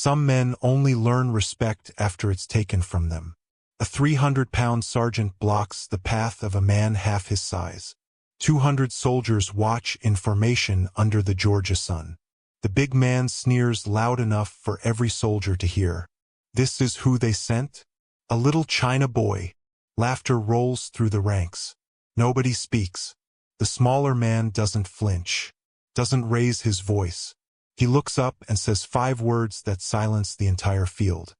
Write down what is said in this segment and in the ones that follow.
Some men only learn respect after it's taken from them. A 300-pound sergeant blocks the path of a man half his size. 200 soldiers watch in formation under the Georgia sun. The big man sneers loud enough for every soldier to hear. This is who they sent? A little China boy. Laughter rolls through the ranks. Nobody speaks. The smaller man doesn't flinch, doesn't raise his voice. He looks up and says 5 words that silence the entire field.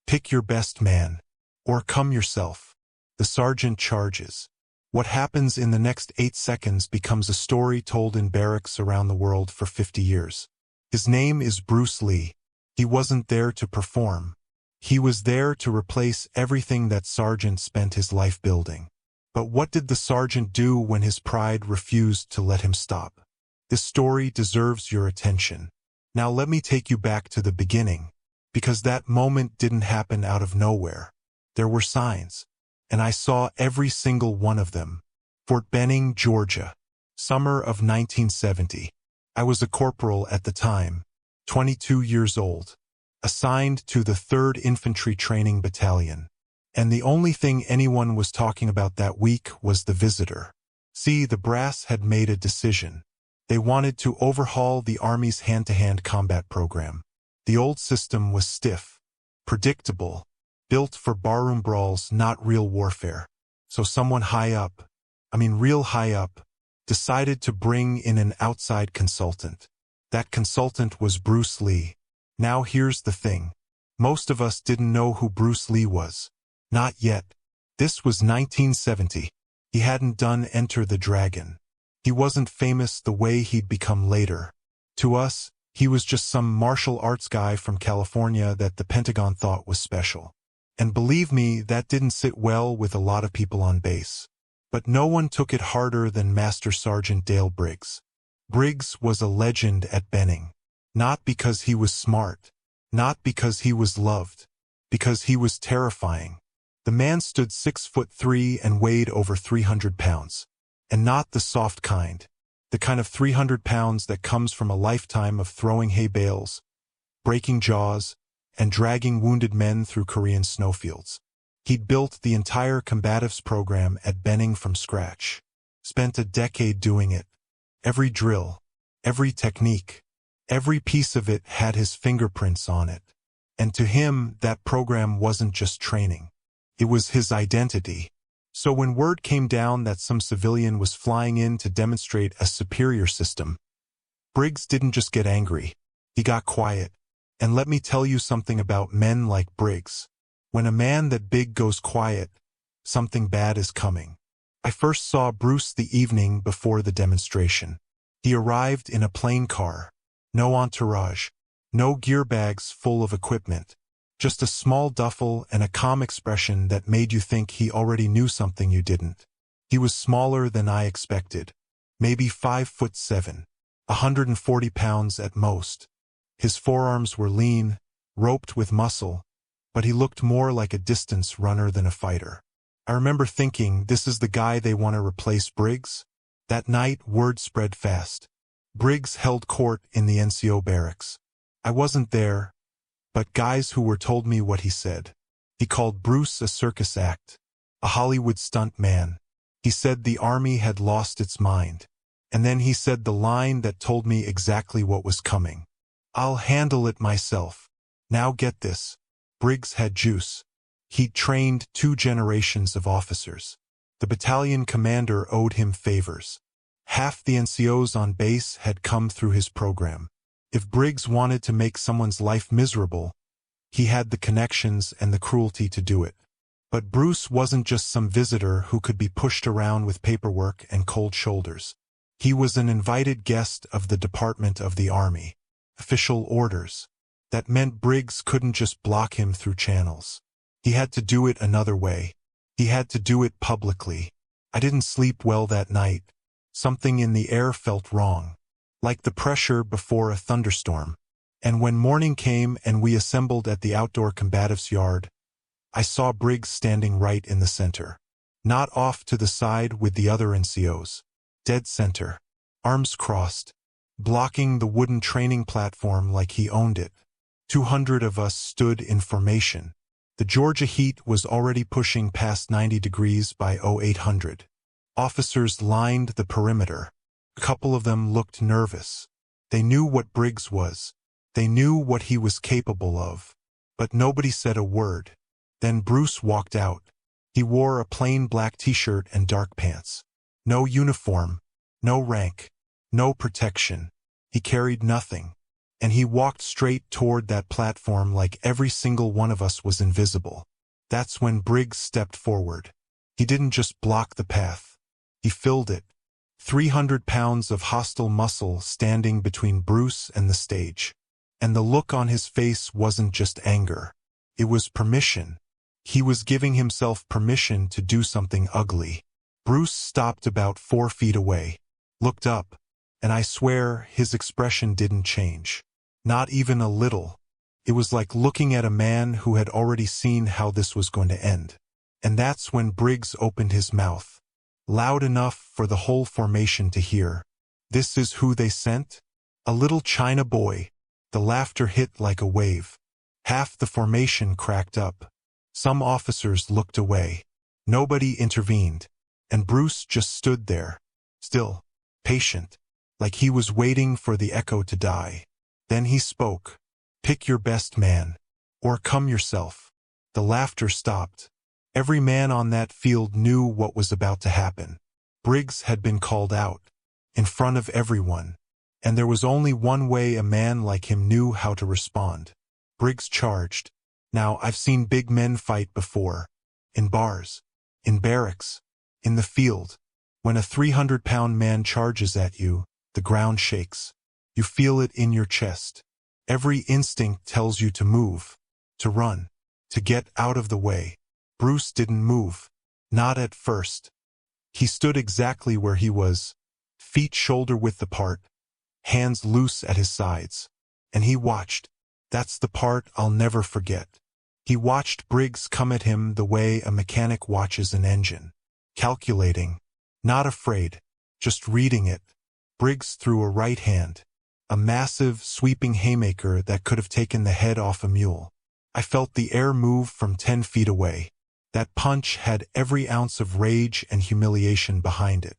Pick your best man, or come yourself. The sergeant charges. What happens in the next 8 seconds becomes a story told in barracks around the world for 50 years. His name is Bruce Lee. He wasn't there to perform. He was there to replace everything that sergeant spent his life building. But what did the sergeant do when his pride refused to let him stop? This story deserves your attention. Now let me take you back to the beginning, because that moment didn't happen out of nowhere. There were signs, and I saw every single one of them. Fort Benning, Georgia. Summer of 1970. I was a corporal at the time, 22 years old, assigned to the 3rd Infantry Training Battalion. And the only thing anyone was talking about that week was the visitor. See, the brass had made a decision. They wanted to overhaul the Army's hand-to-hand combat program. The old system was stiff, predictable, built for barroom brawls, not real warfare. So someone real high up, decided to bring in an outside consultant. That consultant was Bruce Lee. Now here's the thing. Most of us didn't know who Bruce Lee was. Not yet. This was 1970. He hadn't done Enter the Dragon. He wasn't famous the way he'd become later. To us, he was just some martial arts guy from California that the Pentagon thought was special. And believe me, that didn't sit well with a lot of people on base. But no one took it harder than Master Sergeant Dale Briggs. Briggs was a legend at Benning. Not because he was smart. Not because he was loved. Because he was terrifying. The man stood 6'3" and weighed over 300 pounds. And not the soft kind. The kind of 300 pounds that comes from a lifetime of throwing hay bales, breaking jaws, and dragging wounded men through Korean snowfields. He'd built the entire combatives program at Benning from scratch. Spent a decade doing it. Every drill, every technique, every piece of it had his fingerprints on it. And to him, that program wasn't just training. It was his identity. So when word came down that some civilian was flying in to demonstrate a superior system, Briggs didn't just get angry. He got quiet. And let me tell you something about men like Briggs. When a man that big goes quiet, something bad is coming. I first saw Bruce the evening before the demonstration. He arrived in a plain car. No entourage. No gear bags full of equipment. Just a small duffel and a calm expression that made you think he already knew something you didn't. He was smaller than I expected. Maybe 5'7", 140 pounds at most. His forearms were lean, roped with muscle, but he looked more like a distance runner than a fighter. I remember thinking, this is the guy they want to replace Briggs? That night, word spread fast. Briggs held court in the NCO barracks. I wasn't there, but guys who were told me what he said. He called Bruce a circus act, a Hollywood stunt man. He said the Army had lost its mind. And then he said the line that told me exactly what was coming. I'll handle it myself. Now get this. Briggs had juice. He'd trained 2 generations of officers. The battalion commander owed him favors. Half the NCOs on base had come through his program. If Briggs wanted to make someone's life miserable, he had the connections and the cruelty to do it. But Bruce wasn't just some visitor who could be pushed around with paperwork and cold shoulders. He was an invited guest of the Department of the Army. Official orders. That meant Briggs couldn't just block him through channels. He had to do it another way. He had to do it publicly. I didn't sleep well that night. Something in the air felt wrong. Like the pressure before a thunderstorm. And when morning came and we assembled at the outdoor combatives yard, I saw Briggs standing right in the center. Not off to the side with the other NCOs. Dead center. Arms crossed. Blocking the wooden training platform like he owned it. 200 of us stood in formation. The Georgia heat was already pushing past 90 degrees by 0800. Officers lined the perimeter. A couple of them looked nervous. They knew what Briggs was. They knew what he was capable of. But nobody said a word. Then Bruce walked out. He wore a plain black t-shirt and dark pants. No uniform, no rank, no protection. He carried nothing. And he walked straight toward that platform like every single one of us was invisible. That's when Briggs stepped forward. He didn't just block the path. He filled it. 300 pounds of hostile muscle standing between Bruce and the stage. And the look on his face wasn't just anger. It was permission. He was giving himself permission to do something ugly. Bruce stopped about 4 feet away, looked up, and I swear his expression didn't change. Not even a little. It was like looking at a man who had already seen how this was going to end. And that's when Briggs opened his mouth. Loud enough for the whole formation to hear. "This is who they sent? A little China boy." The laughter hit like a wave. Half the formation cracked up. Some officers looked away. Nobody intervened. And Bruce just stood there, still, patient, like he was waiting for the echo to die. Then he spoke. "Pick your best man. Or come yourself." The laughter stopped. Every man on that field knew what was about to happen. Briggs had been called out, in front of everyone. And there was only one way a man like him knew how to respond. Briggs charged. Now, I've seen big men fight before. In bars. In barracks. In the field. When a 300-pound man charges at you, the ground shakes. You feel it in your chest. Every instinct tells you to move, to run, to get out of the way. Bruce didn't move. Not at first. He stood exactly where he was, feet shoulder-width apart, hands loose at his sides. And he watched. That's the part I'll never forget. He watched Briggs come at him the way a mechanic watches an engine. Calculating. Not afraid. Just reading it. Briggs threw a right hand. A massive, sweeping haymaker that could have taken the head off a mule. I felt the air move from 10 feet away. That punch had every ounce of rage and humiliation behind it.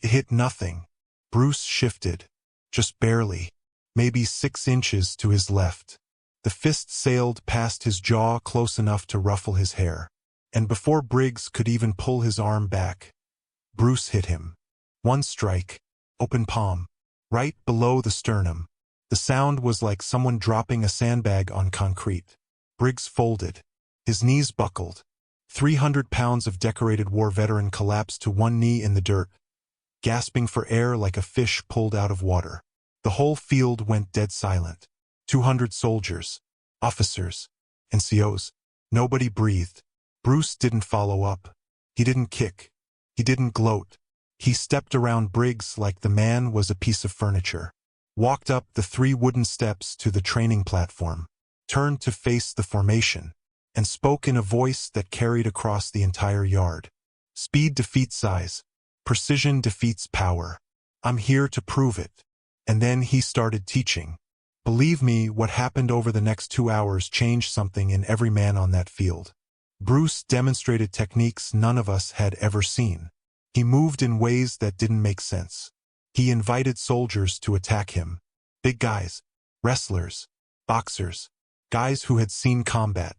It hit nothing. Bruce shifted. Just barely. Maybe 6 inches to his left. The fist sailed past his jaw close enough to ruffle his hair. And before Briggs could even pull his arm back, Bruce hit him. One strike. Open palm. Right below the sternum. The sound was like someone dropping a sandbag on concrete. Briggs folded. His knees buckled. 300 pounds of decorated war veteran collapsed to one knee in the dirt, gasping for air like a fish pulled out of water. The whole field went dead silent. 200 soldiers, officers, NCOs. Nobody breathed. Bruce didn't follow up. He didn't kick. He didn't gloat. He stepped around Briggs like the man was a piece of furniture. Walked up the 3 wooden steps to the training platform. Turned to face the formation. And spoke in a voice that carried across the entire yard. "Speed defeats size. Precision defeats power. I'm here to prove it." And then he started teaching. Believe me, what happened over the next 2 hours changed something in every man on that field. Bruce demonstrated techniques none of us had ever seen. He moved in ways that didn't make sense. He invited soldiers to attack him. Big guys, wrestlers, boxers, guys who had seen combat.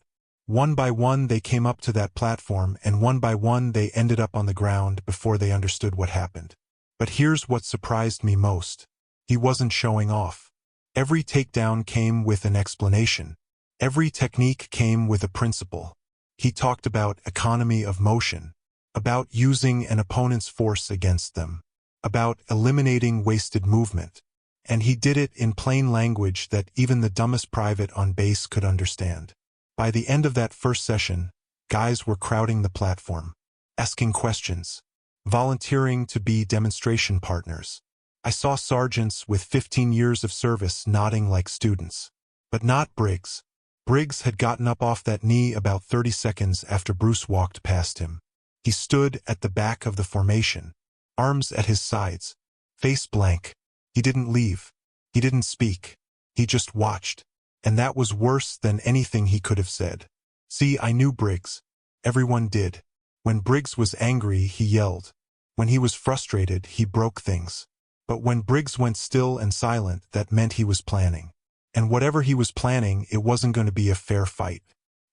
One by one they came up to that platform, and one by one they ended up on the ground before they understood what happened. But here's what surprised me most. He wasn't showing off. Every takedown came with an explanation. Every technique came with a principle. He talked about economy of motion, about using an opponent's force against them, about eliminating wasted movement. And he did it in plain language that even the dumbest private on base could understand. By the end of that first session, guys were crowding the platform, asking questions, volunteering to be demonstration partners. I saw sergeants with 15 years of service nodding like students. But not Briggs. Briggs had gotten up off that knee about 30 seconds after Bruce walked past him. He stood at the back of the formation, arms at his sides, face blank. He didn't leave. He didn't speak. He just watched. And that was worse than anything he could have said. See, I knew Briggs. Everyone did. When Briggs was angry, he yelled. When he was frustrated, he broke things. But when Briggs went still and silent, that meant he was planning. And whatever he was planning, it wasn't going to be a fair fight.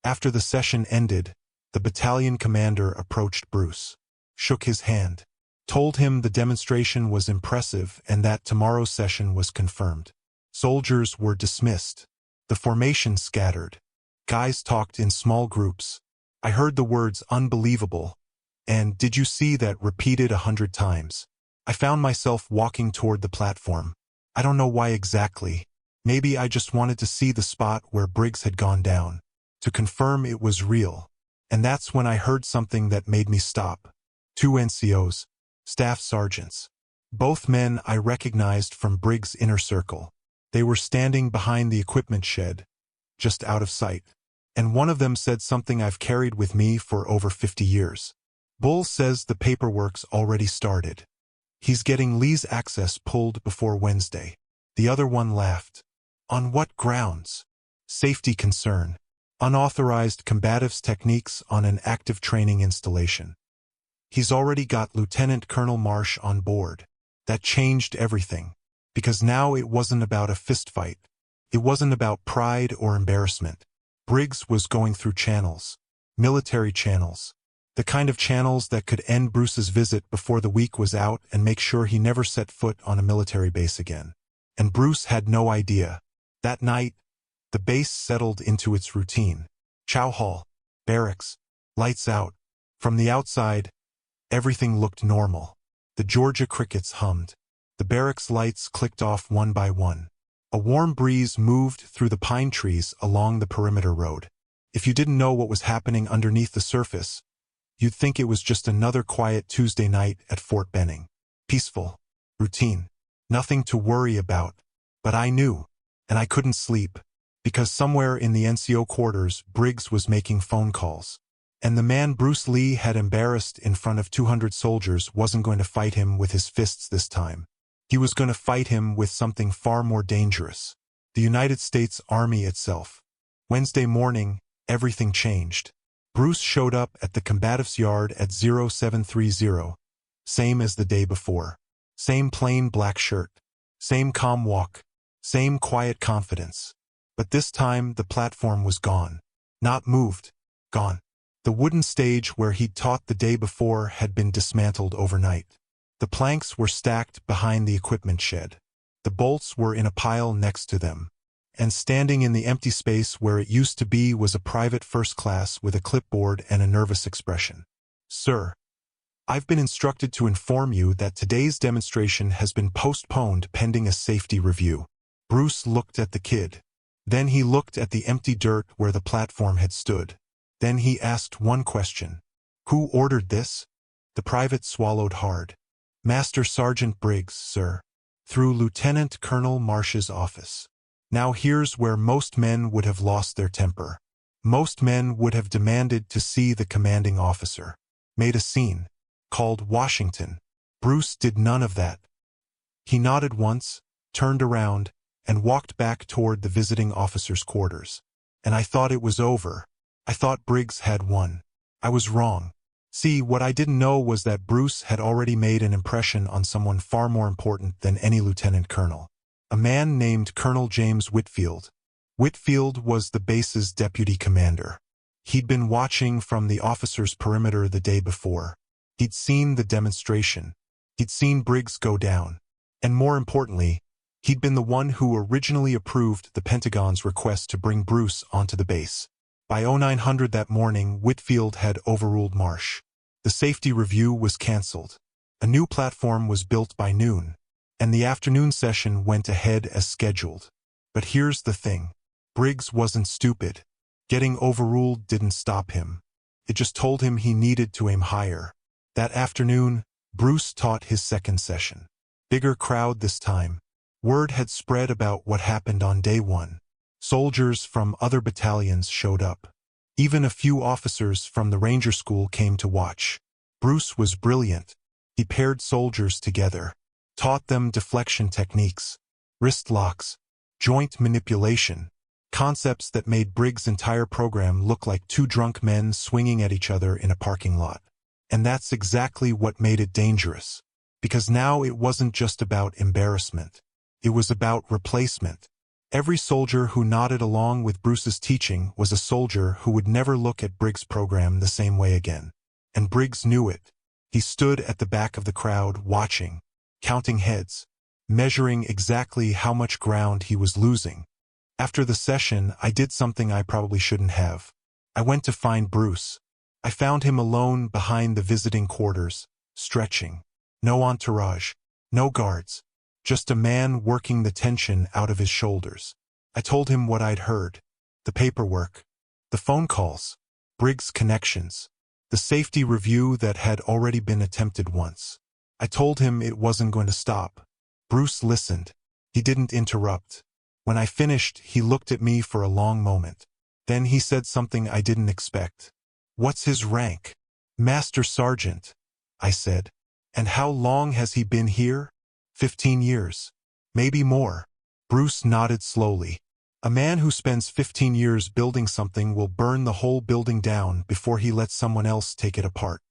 After the session ended, the battalion commander approached Bruce, shook his hand, told him the demonstration was impressive and that tomorrow's session was confirmed. Soldiers were dismissed. The formation scattered. Guys talked in small groups. I heard the words unbelievable, and did you see that repeated 100 times. I found myself walking toward the platform. I don't know why exactly. Maybe I just wanted to see the spot where Briggs had gone down, to confirm it was real. And that's when I heard something that made me stop. 2 NCOs, staff sergeants. Both men I recognized from Briggs' inner circle. They were standing behind the equipment shed, just out of sight. And one of them said something I've carried with me for over 50 years. Bull says the paperwork's already started. He's getting Lee's access pulled before Wednesday. The other one laughed. On what grounds? Safety concern. Unauthorized combatives techniques on an active training installation. He's already got Lieutenant Colonel Marsh on board. That changed everything. Because now it wasn't about a fistfight. It wasn't about pride or embarrassment. Briggs was going through channels. Military channels. The kind of channels that could end Bruce's visit before the week was out and make sure he never set foot on a military base again. And Bruce had no idea. That night, the base settled into its routine. Chow hall, barracks, lights out. From the outside, everything looked normal. The Georgia crickets hummed. The barracks lights clicked off one by one. A warm breeze moved through the pine trees along the perimeter road. If you didn't know what was happening underneath the surface, you'd think it was just another quiet Tuesday night at Fort Benning. Peaceful. Routine. Nothing to worry about. But I knew. And I couldn't sleep. Because somewhere in the NCO quarters, Briggs was making phone calls. And the man Bruce Lee had embarrassed in front of 200 soldiers wasn't going to fight him with his fists this time. He was going to fight him with something far more dangerous. The United States Army itself. Wednesday morning, everything changed. Bruce showed up at the combatives yard at 0730. Same as the day before. Same plain black shirt. Same calm walk. Same quiet confidence. But this time the platform was gone. Not moved. Gone. The wooden stage where he'd taught the day before had been dismantled overnight. The planks were stacked behind the equipment shed. The bolts were in a pile next to them. And standing in the empty space where it used to be was a private first class with a clipboard and a nervous expression. Sir, I've been instructed to inform you that today's demonstration has been postponed pending a safety review. Bruce looked at the kid. Then he looked at the empty dirt where the platform had stood. Then he asked one question. Who ordered this? The private swallowed hard. Master Sergeant Briggs, sir. Through Lieutenant Colonel Marsh's office. Now here's where most men would have lost their temper. Most men would have demanded to see the commanding officer. Made a scene. Called Washington. Bruce did none of that. He nodded once, turned around, and walked back toward the visiting officer's quarters. And I thought it was over. I thought Briggs had won. I was wrong. See, what I didn't know was that Bruce had already made an impression on someone far more important than any lieutenant colonel. A man named Colonel James Whitfield. Whitfield was the base's deputy commander. He'd been watching from the officers' perimeter the day before. He'd seen the demonstration. He'd seen Briggs go down. And more importantly, he'd been the one who originally approved the Pentagon's request to bring Bruce onto the base. By 0900 that morning, Whitfield had overruled Marsh. The safety review was canceled. A new platform was built by noon, and the afternoon session went ahead as scheduled. But here's the thing. Briggs wasn't stupid. Getting overruled didn't stop him. It just told him he needed to aim higher. That afternoon, Bruce taught his second session. Bigger crowd this time. Word had spread about what happened on day one. Soldiers from other battalions showed up. Even a few officers from the Ranger School came to watch. Bruce was brilliant. He paired soldiers together, taught them deflection techniques, wrist locks, joint manipulation, concepts that made Briggs' entire program look like two drunk men swinging at each other in a parking lot. And that's exactly what made it dangerous. Because now it wasn't just about embarrassment. It was about replacement. Every soldier who nodded along with Bruce's teaching was a soldier who would never look at Briggs' program the same way again. And Briggs knew it. He stood at the back of the crowd watching, counting heads, measuring exactly how much ground he was losing. After the session, I did something I probably shouldn't have. I went to find Bruce. I found him alone behind the visiting quarters, stretching. No entourage, no guards, just a man working the tension out of his shoulders. I told him what I'd heard, the paperwork, the phone calls, Briggs' connections, the safety review that had already been attempted once. I told him it wasn't going to stop. Bruce listened. He didn't interrupt. When I finished, he looked at me for a long moment. Then he said something I didn't expect. "What's his rank?" "Master Sergeant," I said. "And how long has he been here?" 15 years. Maybe more. Bruce nodded slowly. A man who spends 15 years building something will burn the whole building down before he lets someone else take it apart.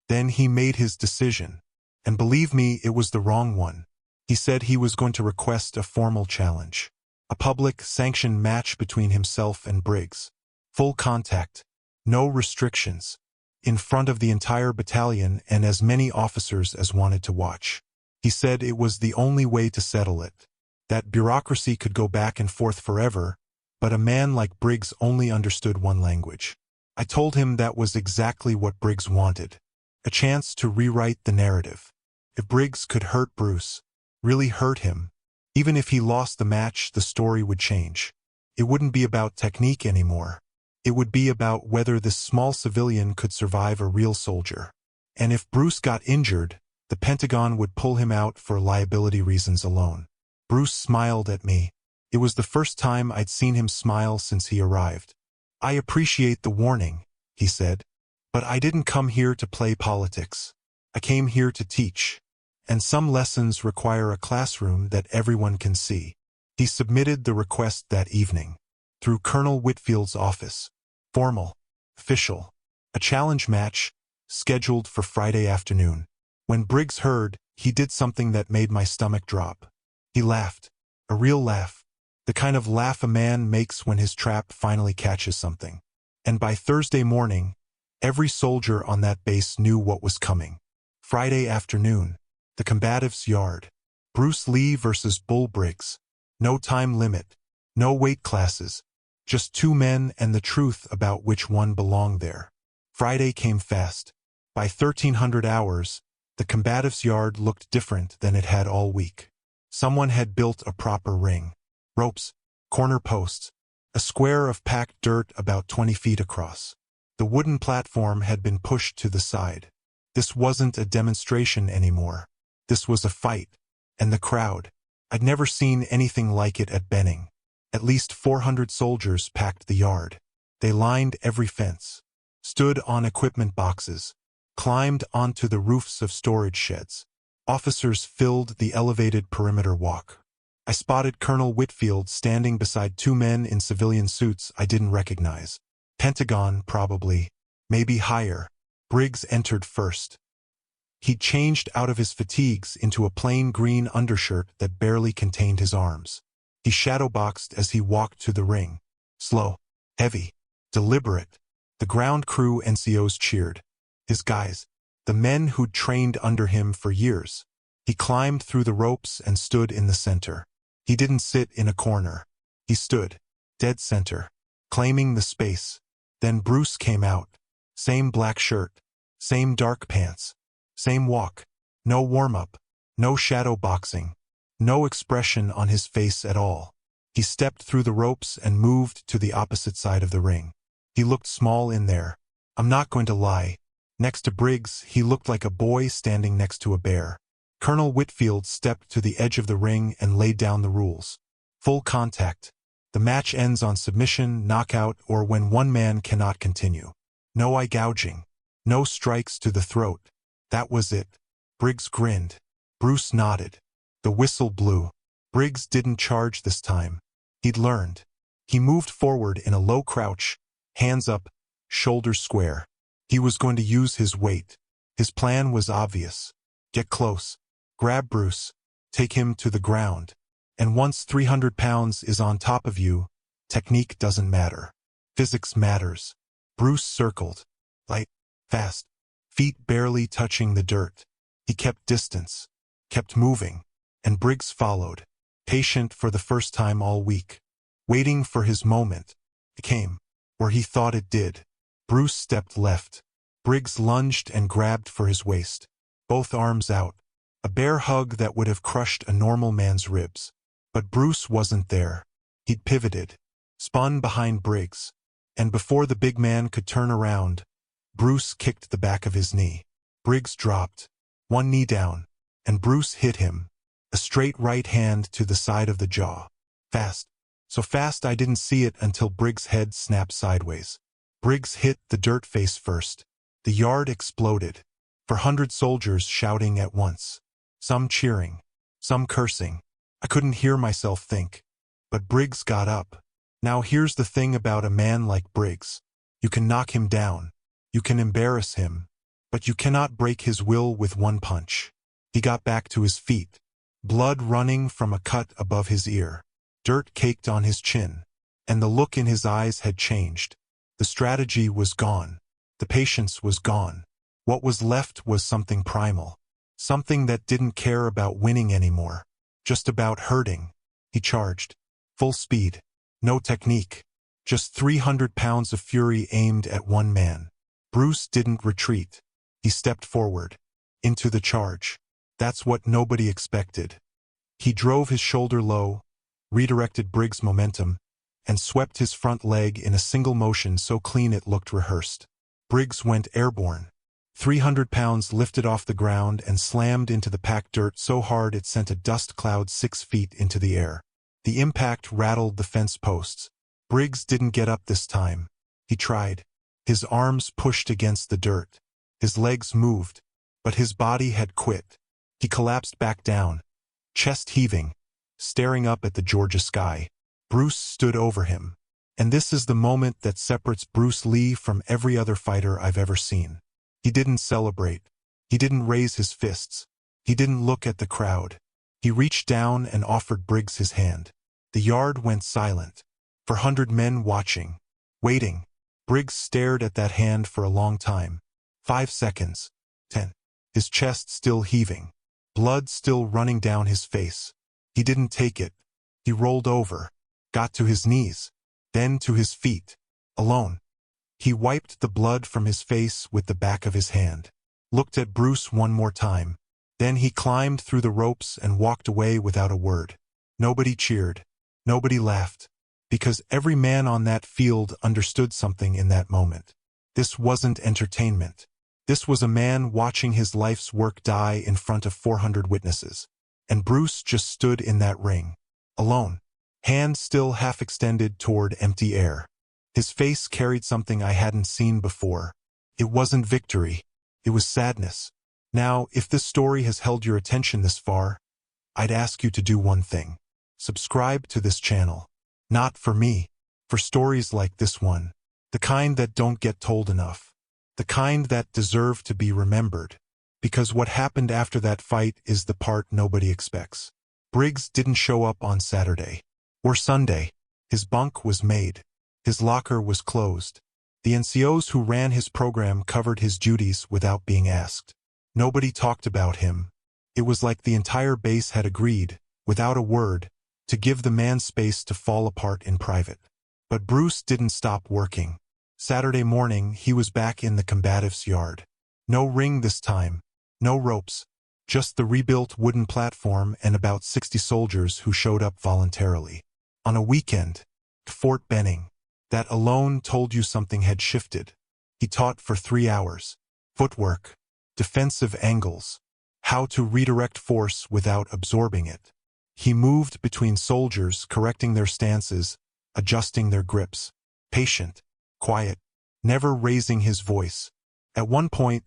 Then he made his decision. And believe me, it was the wrong one. He said he was going to request a formal challenge. A public, sanctioned match between himself and Briggs. Full contact. No restrictions. In front of the entire battalion and as many officers as wanted to watch. He said it was the only way to settle it. That bureaucracy could go back and forth forever, but a man like Briggs only understood one language. I told him that was exactly what Briggs wanted. A chance to rewrite the narrative. If Briggs could hurt Bruce, really hurt him, even if he lost the match, the story would change. It wouldn't be about technique anymore. It would be about whether this small civilian could survive a real soldier. And if Bruce got injured, the Pentagon would pull him out for liability reasons alone. Bruce smiled at me. It was the first time I'd seen him smile since he arrived. "I appreciate the warning," he said. "But I didn't come here to play politics. I came here to teach. And some lessons require a classroom that everyone can see." He submitted the request that evening. Through Colonel Whitfield's office. Formal. Official. A challenge match, scheduled for Friday afternoon. When Briggs heard, he did something that made my stomach drop. He laughed. A real laugh. The kind of laugh a man makes when his trap finally catches something. And by Thursday morning, every soldier on that base knew what was coming. Friday afternoon. The combatives' yard. Bruce Lee versus Bull Briggs. No time limit. No weight classes. Just two men and the truth about which one belonged there. Friday came fast. By 1300 hours, the combatives' yard looked different than it had all week. Someone had built a proper ring. Ropes, corner posts, a square of packed dirt about 20 feet across. The wooden platform had been pushed to the side. This wasn't a demonstration anymore. This was a fight. And the crowd. I'd never seen anything like it at Benning. At least 400 soldiers packed the yard. They lined every fence, stood on equipment boxes, climbed onto the roofs of storage sheds. Officers filled the elevated perimeter walk. I spotted Colonel Whitfield standing beside two men in civilian suits I didn't recognize. Pentagon, probably. Maybe higher. Briggs entered first. He'd changed out of his fatigues into a plain green undershirt that barely contained his arms. He shadowboxed as he walked to the ring. Slow, heavy, deliberate. The ground crew NCOs cheered. His guys, the men who'd trained under him for years. He climbed through the ropes and stood in the center. He didn't sit in a corner. He stood, dead center, claiming the space. Then Bruce came out. Same black shirt, same dark pants. Same walk. No warm-up. No shadow boxing. No expression on his face at all. He stepped through the ropes and moved to the opposite side of the ring. He looked small in there. I'm not going to lie. Next to Briggs, he looked like a boy standing next to a bear. Colonel Whitfield stepped to the edge of the ring and laid down the rules. Full contact. The match ends on submission, knockout, or when one man cannot continue. No eye gouging. No strikes to the throat. That was it. Briggs grinned. Bruce nodded. The whistle blew. Briggs didn't charge this time. He'd learned. He moved forward in a low crouch, hands up, shoulders square. He was going to use his weight. His plan was obvious. Get close. Grab Bruce. Take him to the ground. And once 300 pounds is on top of you, technique doesn't matter. Physics matters. Bruce circled. Light. Fast. Feet barely touching the dirt. He kept distance. Kept moving. And Briggs followed. Patient for the first time all week. Waiting for his moment. It came. Where he thought it did. Bruce stepped left. Briggs lunged and grabbed for his waist. Both arms out. A bear hug that would have crushed a normal man's ribs. But Bruce wasn't there. He'd pivoted. Spun behind Briggs. And before the big man could turn around, Bruce kicked the back of his knee. Briggs dropped. One knee down. And Bruce hit him. A straight right hand to the side of the jaw. Fast. So fast I didn't see it until Briggs' head snapped sideways. Briggs hit the dirt face first. The yard exploded. 400 soldiers shouting at once. Some cheering. Some cursing. I couldn't hear myself think. But Briggs got up. Now here's the thing about a man like Briggs. You can knock him down. You can embarrass him. But you cannot break his will with one punch. He got back to his feet. Blood running from a cut above his ear. Dirt caked on his chin. And the look in his eyes had changed. The strategy was gone. The patience was gone. What was left was something primal. Something that didn't care about winning anymore. Just about hurting. He charged. Full speed. No technique. Just 300 pounds of fury aimed at one man. Bruce didn't retreat. He stepped forward. Into the charge. That's what nobody expected. He drove his shoulder low, redirected Briggs' momentum, and swept his front leg in a single motion so clean it looked rehearsed. Briggs went airborne. 300 pounds lifted off the ground and slammed into the packed dirt so hard it sent a dust cloud 6 feet into the air. The impact rattled the fence posts. Briggs didn't get up this time. He tried. His arms pushed against the dirt. His legs moved. But his body had quit. He collapsed back down, chest heaving, staring up at the Georgia sky. Bruce stood over him. And this is the moment that separates Bruce Lee from every other fighter I've ever seen. He didn't celebrate. He didn't raise his fists. He didn't look at the crowd. He reached down and offered Briggs his hand. The yard went silent. 400 men watching. Waiting. Briggs stared at that hand for a long time. 5 seconds. 10. His chest still heaving. Blood still running down his face. He didn't take it. He rolled over. Got to his knees. Then to his feet. Alone. He wiped the blood from his face with the back of his hand. Looked at Bruce one more time. Then he climbed through the ropes and walked away without a word. Nobody cheered. Nobody laughed. Because every man on that field understood something in that moment. This wasn't entertainment. This was a man watching his life's work die in front of 400 witnesses. And Bruce just stood in that ring. Alone. Hand still half extended toward empty air. His face carried something I hadn't seen before. It wasn't victory. It was sadness. Now, if this story has held your attention this far, I'd ask you to do one thing. Subscribe to this channel. Not for me. For stories like this one. The kind that don't get told enough. The kind that deserve to be remembered. Because what happened after that fight is the part nobody expects. Briggs didn't show up on Saturday. Or Sunday. His bunk was made. His locker was closed. The NCOs who ran his program covered his duties without being asked. Nobody talked about him. It was like the entire base had agreed, without a word, to give the man space to fall apart in private. But Bruce didn't stop working. Saturday morning, he was back in the combatives' yard. No ring this time. No ropes. Just the rebuilt wooden platform and about 60 soldiers who showed up voluntarily. On a weekend, Fort Benning. That alone told you something had shifted. He taught for 3 hours. Footwork. Defensive angles. How to redirect force without absorbing it. He moved between soldiers, correcting their stances, adjusting their grips. Patient. Quiet. Never raising his voice. At one point,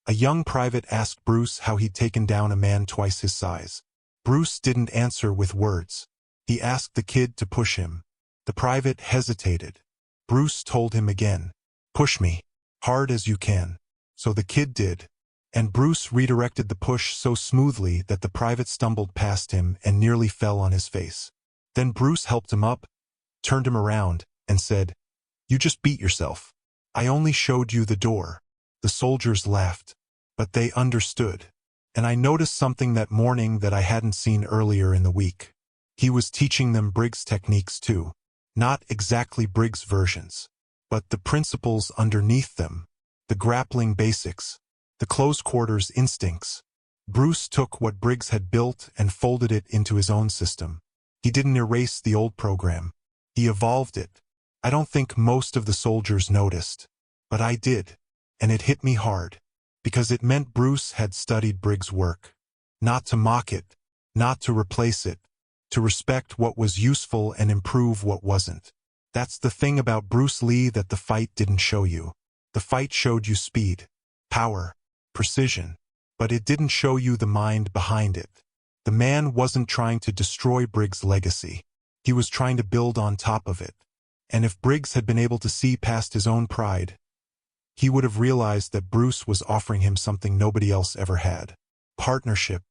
a young private asked Bruce how he'd taken down a man twice his size. Bruce didn't answer with words. He asked the kid to push him. The private hesitated. Bruce told him again, "Push me, hard as you can." So the kid did, and Bruce redirected the push so smoothly that the private stumbled past him and nearly fell on his face. Then Bruce helped him up, turned him around, and said, "You just beat yourself. I only showed you the door." The soldiers laughed, but they understood. And I noticed something that morning that I hadn't seen earlier in the week. He was teaching them Briggs techniques too. Not exactly Briggs versions, but the principles underneath them, the grappling basics, the close quarters instincts. Bruce took what Briggs had built and folded it into his own system. He didn't erase the old program. He evolved it. I don't think most of the soldiers noticed, but I did, and it hit me hard, because it meant Bruce had studied Briggs' work. Not to mock it, not to replace it, to respect what was useful and improve what wasn't. That's the thing about Bruce Lee that the fight didn't show you. The fight showed you speed, power, precision, but it didn't show you the mind behind it. The man wasn't trying to destroy Briggs' legacy. He was trying to build on top of it. And if Briggs had been able to see past his own pride, he would have realized that Bruce was offering him something nobody else ever had. Partnership.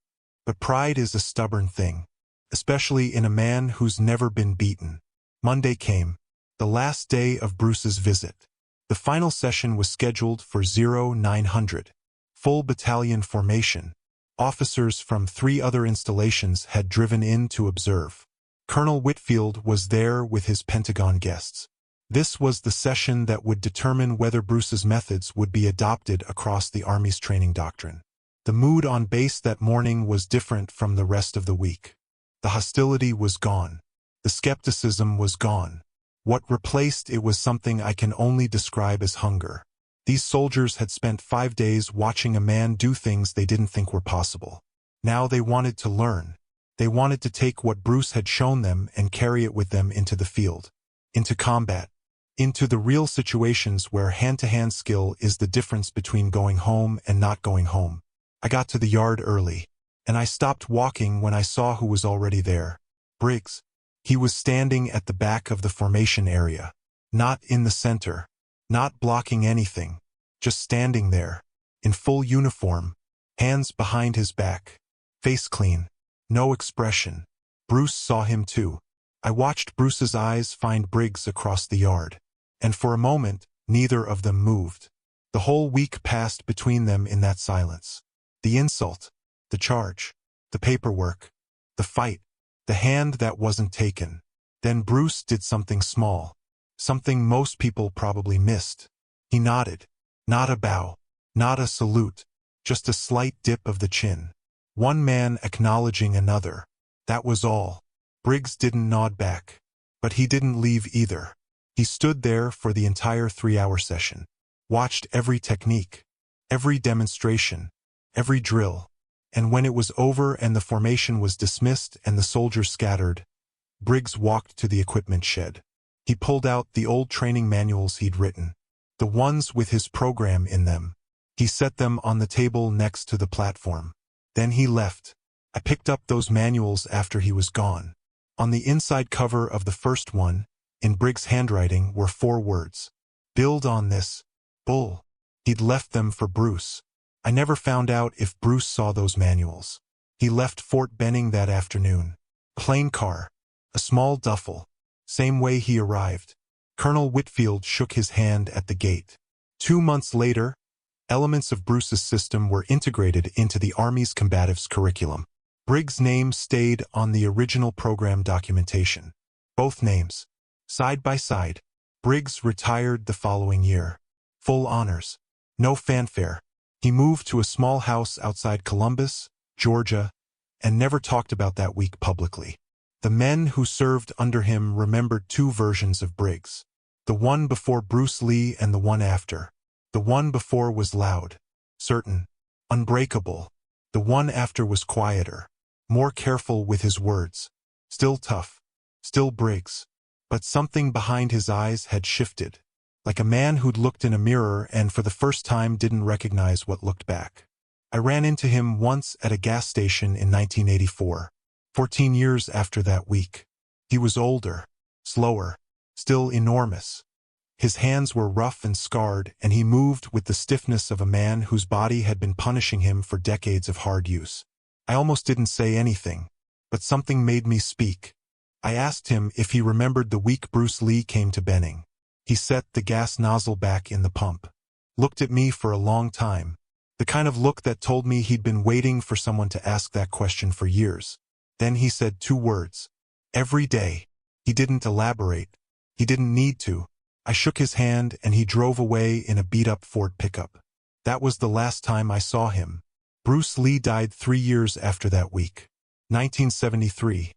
But pride is a stubborn thing, especially in a man who's never been beaten. Monday came, the last day of Bruce's visit. The final session was scheduled for 0900. Full battalion formation. Officers from 3 other installations had driven in to observe. Colonel Whitfield was there with his Pentagon guests. This was the session that would determine whether Bruce's methods would be adopted across the Army's training doctrine. The mood on base that morning was different from the rest of the week. The hostility was gone. The skepticism was gone. What replaced it was something I can only describe as hunger. These soldiers had spent 5 days watching a man do things they didn't think were possible. Now they wanted to learn. They wanted to take what Bruce had shown them and carry it with them into the field, into combat, into the real situations where hand-to-hand skill is the difference between going home and not going home. I got to the yard early, and I stopped walking when I saw who was already there. Briggs. He was standing at the back of the formation area, not in the center, not blocking anything, just standing there, in full uniform, hands behind his back, face clean, no expression. Bruce saw him too. I watched Bruce's eyes find Briggs across the yard, and for a moment, neither of them moved. The whole week passed between them in that silence. The insult, the charge, the paperwork, the fight, the hand that wasn't taken. Then Bruce did something small, something most people probably missed. He nodded. Not a bow, not a salute, just a slight dip of the chin. One man acknowledging another. That was all. Briggs didn't nod back. But he didn't leave either. He stood there for the entire 3-hour session. Watched every technique, every demonstration, every drill. And when it was over and the formation was dismissed and the soldiers scattered, Briggs walked to the equipment shed. He pulled out the old training manuals he'd written, the ones with his program in them. He set them on the table next to the platform. Then he left. I picked up those manuals after he was gone. On the inside cover of the first one, in Briggs' handwriting, were 4 words. Build on this, bull. He'd left them for Bruce. I never found out if Bruce saw those manuals. He left Fort Benning that afternoon. Plain car. A small duffel. Same way he arrived. Colonel Whitfield shook his hand at the gate. 2 months later, elements of Bruce's system were integrated into the Army's combatives curriculum. Briggs' name stayed on the original program documentation. Both names. Side by side. Briggs retired the following year. Full honors. No fanfare. He moved to a small house outside Columbus, Georgia, and never talked about that week publicly. The men who served under him remembered 2 versions of Briggs. The one before Bruce Lee and the one after. The one before was loud, certain, unbreakable. The one after was quieter, more careful with his words. Still tough, still Briggs. But something behind his eyes had shifted, like a man who'd looked in a mirror and for the first time didn't recognize what looked back. I ran into him once at a gas station in 1984, 14 years after that week. He was older, slower, still enormous. His hands were rough and scarred, and he moved with the stiffness of a man whose body had been punishing him for decades of hard use. I almost didn't say anything, but something made me speak. I asked him if he remembered the week Bruce Lee came to Benning. He set the gas nozzle back in the pump, looked at me for a long time, the kind of look that told me he'd been waiting for someone to ask that question for years. Then he said 2 words. Every day. He didn't elaborate. He didn't need to. I shook his hand and he drove away in a beat-up Ford pickup. That was the last time I saw him. Bruce Lee died 3 years after that week. 1973.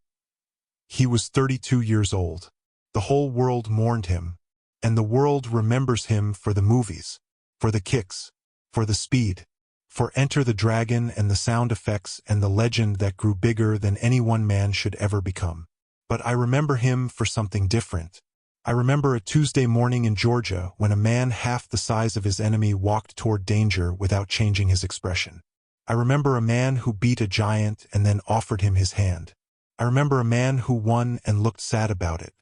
He was 32 years old. The whole world mourned him. And the world remembers him for the movies, for the kicks, for the speed, for Enter the Dragon and the sound effects and the legend that grew bigger than any one man should ever become. But I remember him for something different. I remember a Tuesday morning in Georgia when a man half the size of his enemy walked toward danger without changing his expression. I remember a man who beat a giant and then offered him his hand. I remember a man who won and looked sad about it.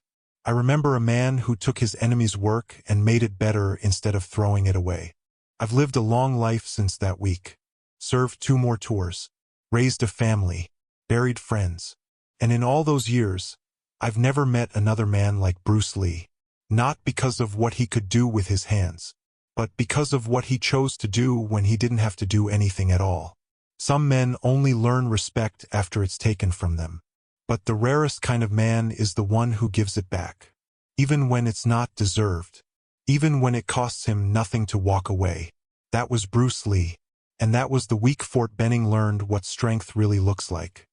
I remember a man who took his enemy's work and made it better instead of throwing it away. I've lived a long life since that week. Served 2 more tours. Raised a family. Buried friends. And in all those years, I've never met another man like Bruce Lee. Not because of what he could do with his hands, but because of what he chose to do when he didn't have to do anything at all. Some men only learn respect after it's taken from them. But the rarest kind of man is the one who gives it back. Even when it's not deserved. Even when it costs him nothing to walk away. That was Bruce Lee. And that was the week Fort Benning learned what strength really looks like.